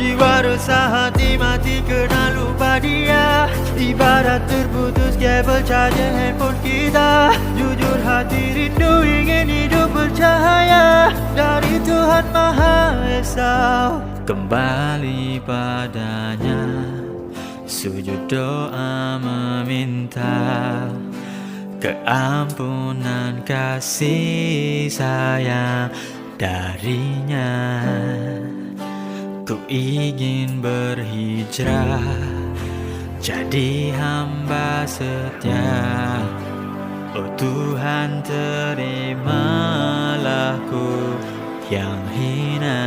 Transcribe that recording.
Jiwa resah, hati mati kena lupa dia. Ibarat terputus kabel charger handphone kita. Jujur hati rindu ingin hidup bercahaya dari Tuhan Maha Esa. Kembali padanya, sujud doa meminta keampunan kasih sayang darinya. Ku ingin berhijrah jadi hamba setia. Oh Tuhan, terimalah ku yang hina.